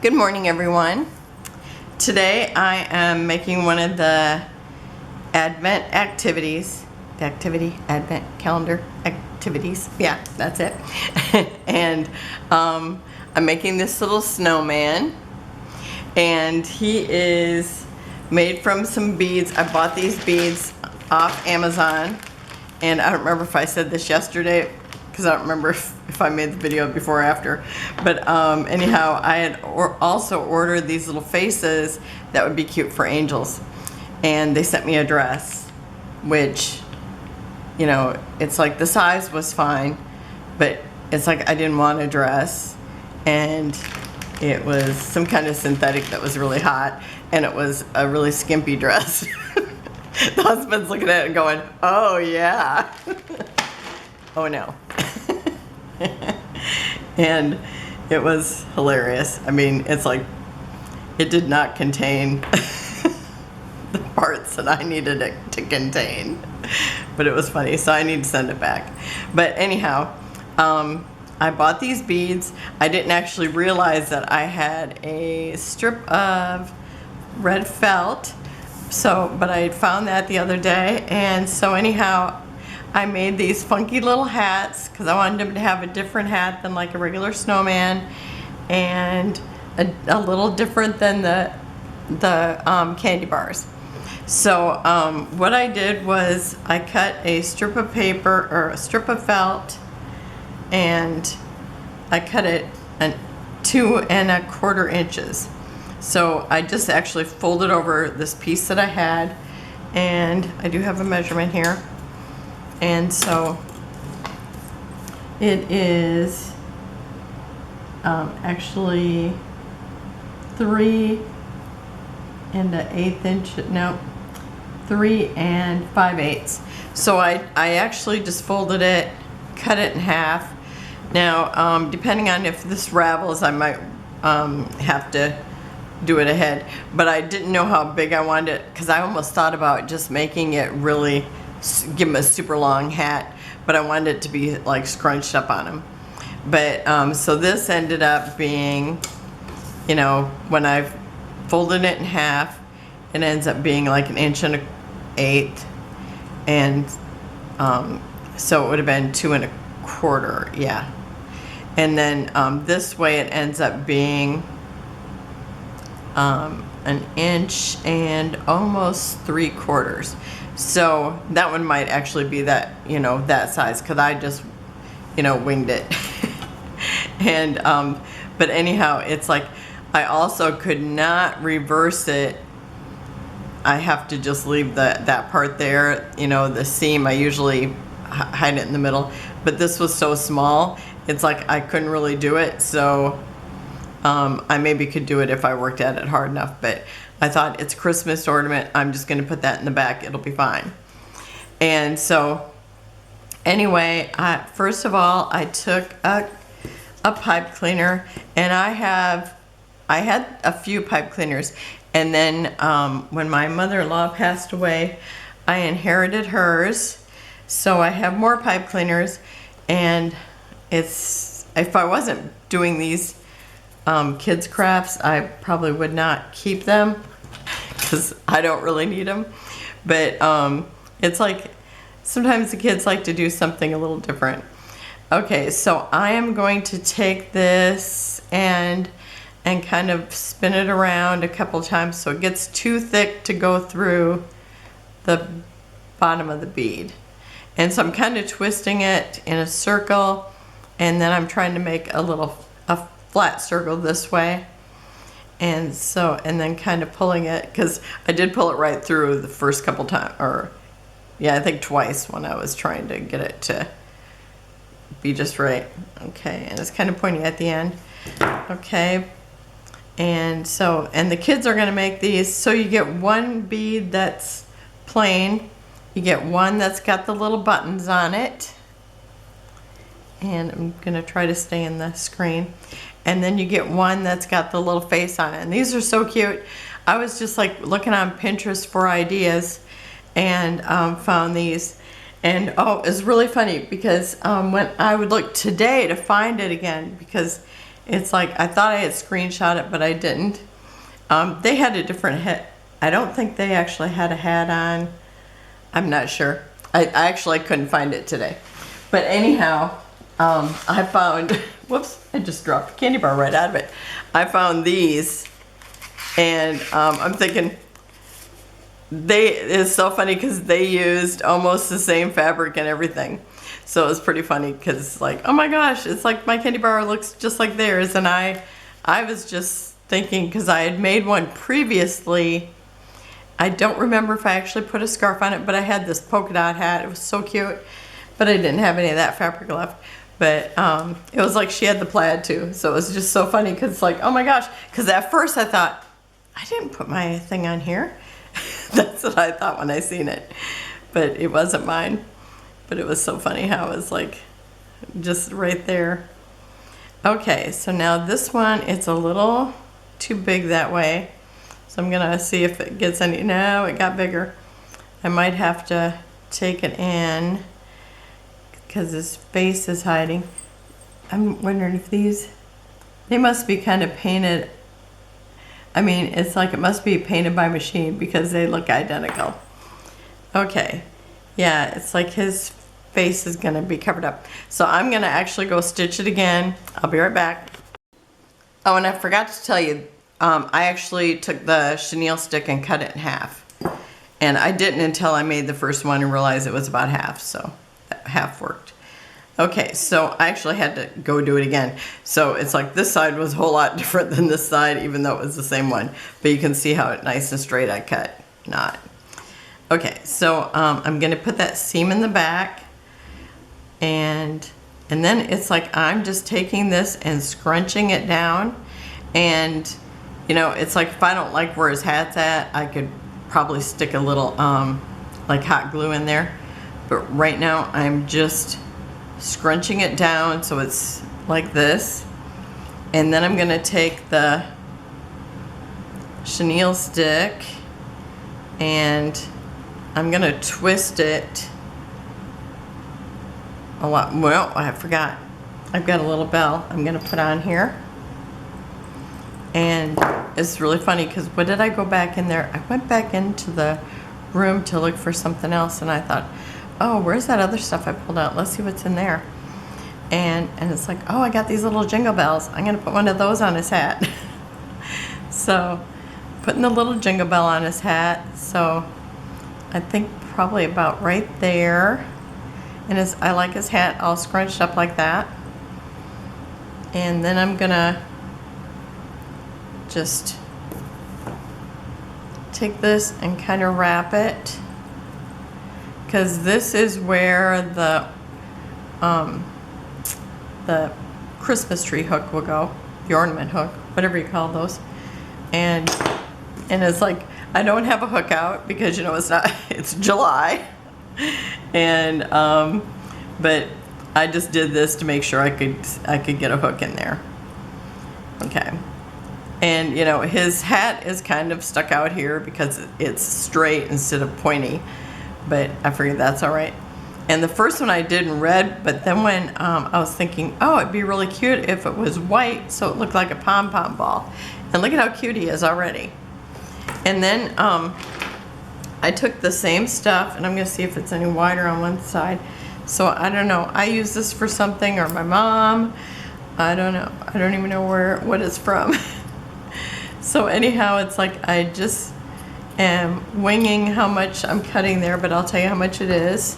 Good morning, everyone. Today I am making one of the Advent activities. Advent calendar activities. Yeah, that's it. And I'm making this little snowman. And he is made from some beads. I bought these beads off Amazon. And I don't remember if I said this yesterday, because I don't remember if I made the video before or after. But anyhow, I had also ordered these little faces that would be cute for angels. And they sent me a dress, which, you know, it's like the size was fine, but it's like I didn't want a dress. And it was some kind of synthetic that was really hot, and it was a really skimpy dress. The husband's looking at it and going, oh yeah. Oh no. And it was hilarious. I mean, it's like it did not contain the parts that I needed it to contain, but it was funny, so I need to send it back. But anyhow, I bought these beads. I didn't actually realize that I had a strip of red felt, but I found that the other day, and so anyhow, I made these funky little hats because I wanted them to have a different hat than like a regular snowman, and a little different than the candy bars. So what I did was I cut a strip of paper or a strip of felt, and I cut it 2 1/4 inches. So I just actually folded over this piece that I had, and I do have a measurement here. And so it is actually 3 1/8 inch, no, 3 5/8. So I actually just folded it, cut it in half. Now, depending on if this ravels, I might have to do it ahead, but I didn't know how big I wanted it, because I almost thought about just making it really, give him a super long hat, but I wanted it to be like scrunched up on him. But so this ended up being, you know, when I've folded it in half, it ends up being like 1 1/8 inches, and so it would have been 2 1/4, yeah. And then this way it ends up being 1 inch and almost 3/4. So that one might actually be that, you know, that size, because I just, you know, winged it. And but anyhow, it's like I also could not reverse it. I have to just leave that part there, you know, the seam. I usually hide it in the middle, but this was so small, it's like I couldn't really do it. So I maybe could do it if I worked at it hard enough, but I thought it's a Christmas ornament, I'm just going to put that in the back, it'll be fine. And so anyway, first of all, I took a pipe cleaner, and I had a few pipe cleaners, and then when my mother-in-law passed away, I inherited hers, so I have more pipe cleaners. And if I wasn't doing these kids crafts, I probably would not keep them, because I don't really need them. But it's like sometimes the kids like to do something a little different. Okay, so I am going to take this and kind of spin it around a couple times so it gets too thick to go through the bottom of the bead. And so I'm kind of twisting it in a circle, and then I'm trying to make a flat circle this way. And so, and then kind of pulling it, because I did pull it right through the first couple times, or yeah, I think twice, when I was trying to get it to be just right. Okay, and it's kind of pointy at the end. Okay, and so, and the kids are going to make these, so you get one bead that's plain, you get one that's got the little buttons on it, and I'm going to try to stay in the screen. And then you get one that's got the little face on it. And these are so cute. I was just like looking on Pinterest for ideas, and found these. And oh, it's really funny, because when I would look today to find it again, because It's like, I thought I had screenshot it, but I didn't. They had a different hat. I don't think they actually had a hat on. I'm not sure. I actually couldn't find it today. But anyhow, I found, whoops, I just dropped a candy bar right out of it. I found these, and I'm thinking, it's so funny because they used almost the same fabric and everything. So it was pretty funny because it's like, oh my gosh, it's like my candy bar looks just like theirs. And I was just thinking, because I had made one previously. I don't remember if I actually put a scarf on it, but I had this polka dot hat. It was so cute, but I didn't have any of that fabric left. But it was like she had the plaid too. So it was just so funny because it's like, oh my gosh. Because at first I thought, I didn't put my thing on here. That's what I thought when I seen it. But it wasn't mine. But it was so funny how it was like just right there. Okay, so now this one, it's a little too big that way. So I'm gonna see if it gets any, no, it got bigger. I might have to take it in because his face is hiding. I'm wondering if these, they must be kind of painted. I mean, it's like it must be painted by machine because they look identical. Okay. Yeah, it's like his face is gonna be covered up. So I'm gonna actually go stitch it again. I'll be right back. Oh, and I forgot to tell you, I actually took the chenille stick and cut it in half. And I didn't until I made the first one and realized it was about half, so that half worked. Okay, so I actually had to go do it again. So it's like this side was a whole lot different than this side, even though it was the same one. But you can see how nice and straight I cut. Not. Okay, so I'm gonna put that seam in the back, and then it's like I'm just taking this and scrunching it down, and you know, it's like if I don't like where his hat's at, I could probably stick a little like hot glue in there, but right now I'm just scrunching it down so it's like this, and then I'm gonna take the chenille stick and I'm gonna twist it a lot. Well, I forgot. I've got a little bell I'm gonna put on here. And it's really funny because what did I go back in there? I went back into the room to look for something else, and I thought, oh, where's that other stuff I pulled out? Let's see what's in there. And it's like, oh, I got these little jingle bells. I'm gonna put one of those on his hat. So putting the little jingle bell on his hat. So I think probably about right there. And I like his hat all scrunched up like that. And then I'm gonna just take this and kind of wrap it, because this is where the Christmas tree hook will go, the ornament hook, whatever you call those. And it's like, I don't have a hook out because, you know, it's July. And but I just did this to make sure I could get a hook in there. Okay. And you know, his hat is kind of stuck out here because it's straight instead of pointy, but I figured that's all right. And the first one I did in red, but then when I was thinking, oh, it'd be really cute if it was white so it looked like a pom-pom ball. And look at how cute he is already. And then I took the same stuff, and I'm gonna see if it's any wider on one side. So I don't know, I use this for something, or my mom, I don't know. I don't even know what it's from. So anyhow, it's like I just am winging how much I'm cutting there, but I'll tell you how much it is.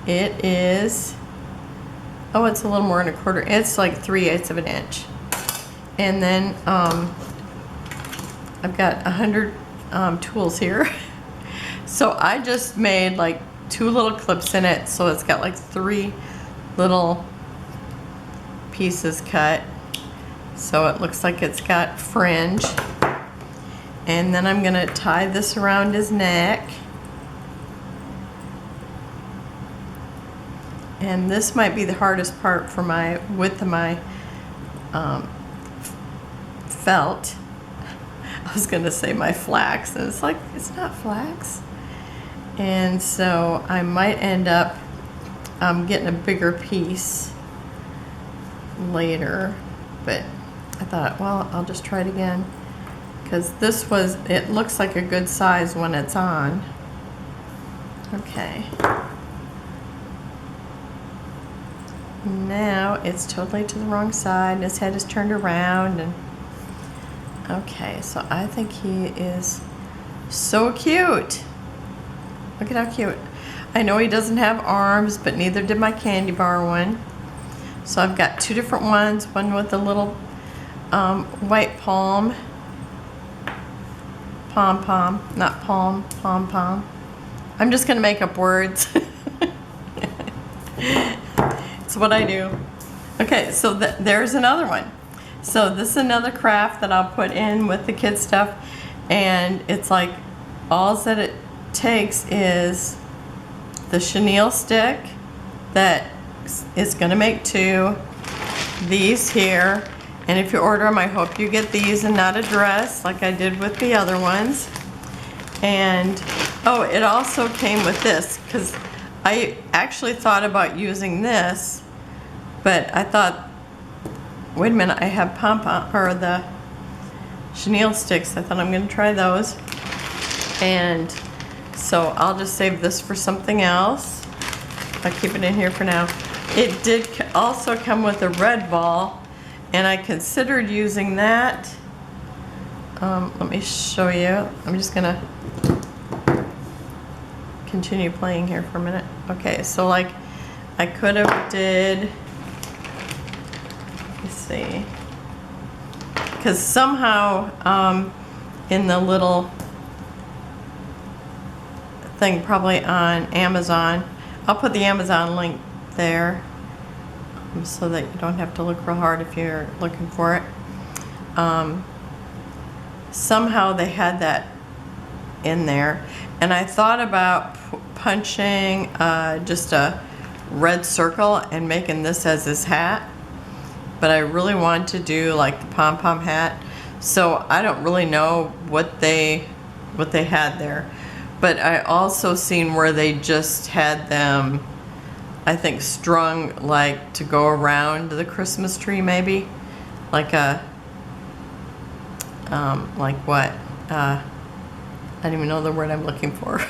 It is, oh, it's a little more than a quarter. It's like 3/8 of an inch. And then I've got 100 tools here. So I just made like 2 little clips in it, so it's got like 3 little pieces cut. So it looks like it's got fringe. And then I'm gonna tie this around his neck. And this might be the hardest part for my width of my felt. I was gonna say my flax, and it's like, it's not flax. And so I might end up getting a bigger piece later. but I thought, well, I'll just try it again, because it looks like a good size when it's on. Okay. Now it's totally to the wrong side, and his head is turned around, and okay, so I think he is so cute. Look at how cute. I know he doesn't have arms, but neither did my candy bar one. So I've got two different ones, one with a little white pom-pom, not palm, pom-pom. I'm just gonna make up words. It's what I do. Okay, so there's another one. So this is another craft that I'll put in with the kids stuff, and it's like all that it takes is the chenille stick that is gonna make two, these here, and if you order them, I hope you get these and not a dress like I did with the other ones. And oh, it also came with this, because I actually thought about using this, but I thought, wait a minute, I have pom-pom, or the chenille sticks. I thought I'm gonna try those. And so I'll just save this for something else. I'll keep it in here for now. It did also come with a red ball, and I considered using that. Let me show you. I'm just gonna continue playing here for a minute. Okay, so like I could have did, let's see, because somehow in the little thing, probably on Amazon, I'll put the Amazon link there so that you don't have to look real hard if you're looking for it. Somehow they had that in there, and I thought about punching just a red circle and making this as his hat, but I really want to do like the pom-pom hat, so I don't really know what they had there. But I also seen where they just had them, I think, strung like to go around the Christmas tree, maybe like a like what, I don't even know the word I'm looking for.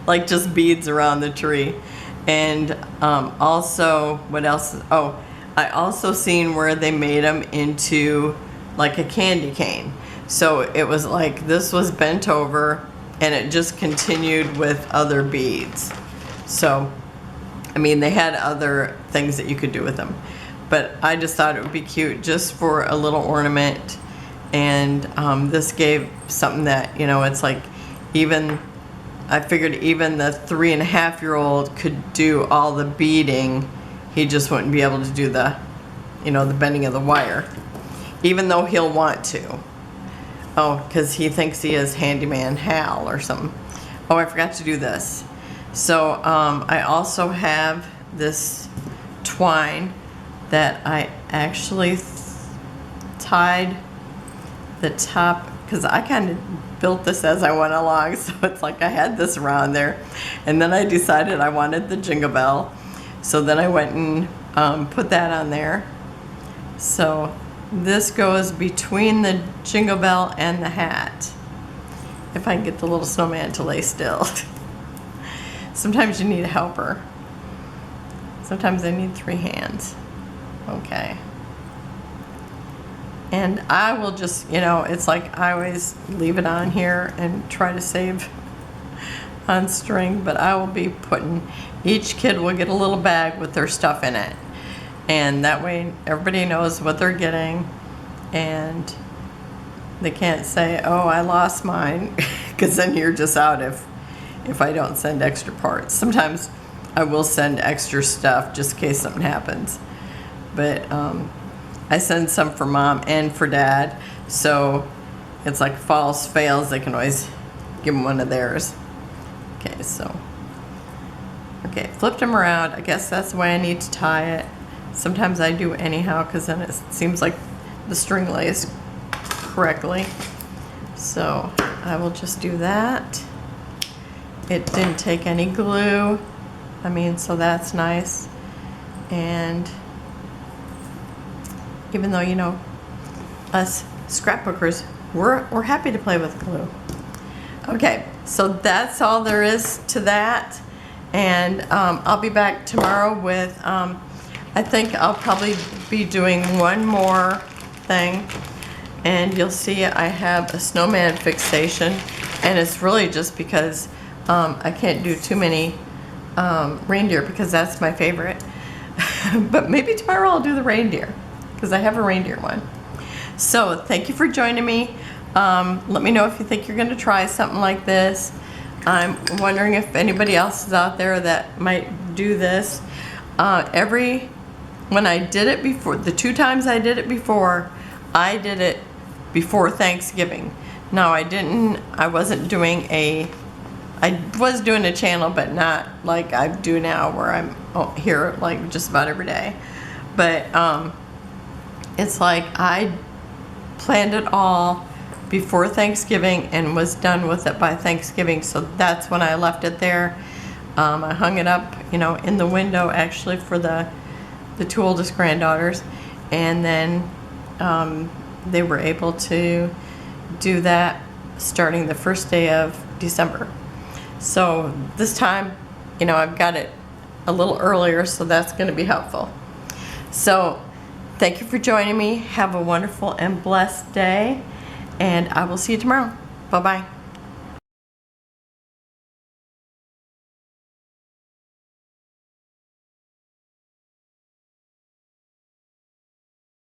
Like just beads around the tree. And also, what else? Oh, I also seen where they made them into like a candy cane. So it was like this was bent over, and it just continued with other beads. So, I mean, they had other things that you could do with them. But I just thought it would be cute just for a little ornament. And this gave something that, you know, it's like even, I figured even the 3.5-year-old could do all the beading. He just wouldn't be able to do the, you know, the bending of the wire, even though he'll want to. Oh, because he thinks he is Handyman Hal or something. Oh, I forgot to do this. So I also have this twine that I actually tied the top, because I kind of built this as I went along, so it's like I had this around there, and then I decided I wanted the jingle bell, so then I went and put that on there. So this goes between the jingle bell and the hat, if I can get the little snowman to lay still. Sometimes you need a helper. Sometimes I need 3 hands. Okay. And I will just, you know, it's like I always leave it on here and try to save on string, but I will be putting, each kid will get a little bag with their stuff in it. And that way everybody knows what they're getting, and they can't say, oh, I lost mine, because then you're just out if I don't send extra parts. Sometimes I will send extra stuff just in case something happens. But I send some for Mom and for Dad, so it's like false fails, they can always give them one of theirs. Okay, so, okay, flipped them around. I guess that's the way I need to tie it. Sometimes I do anyhow, because then it seems like the string lays correctly. So I will just do that. It didn't take any glue. I mean, so that's nice. And even though, you know, us scrapbookers, we're happy to play with glue. Okay, so that's all there is to that. And I'll be back tomorrow with, I think I'll probably be doing one more thing. And you'll see I have a snowman fixation. And it's really just because I can't do too many reindeer because that's my favorite. But maybe tomorrow I'll do the reindeer because I have a reindeer one. So thank you for joining me. Let me know if you think you're going to try something like this. I'm wondering if anybody else is out there that might do this. When I did it before, the 2 times I did it before Thanksgiving. Now I wasn't doing I was doing a channel, but not like I do now where I'm here like just about every day. But it's like I planned it all before Thanksgiving and was done with it by Thanksgiving, so that's when I left it there. I hung it up, you know, in the window actually for the 2 oldest granddaughters, and then they were able to do that starting the first day of December. So this time, you know, I've got it a little earlier, so that's going to be helpful. So thank you for joining me. Have a wonderful and blessed day, and I will see you tomorrow. Bye-bye.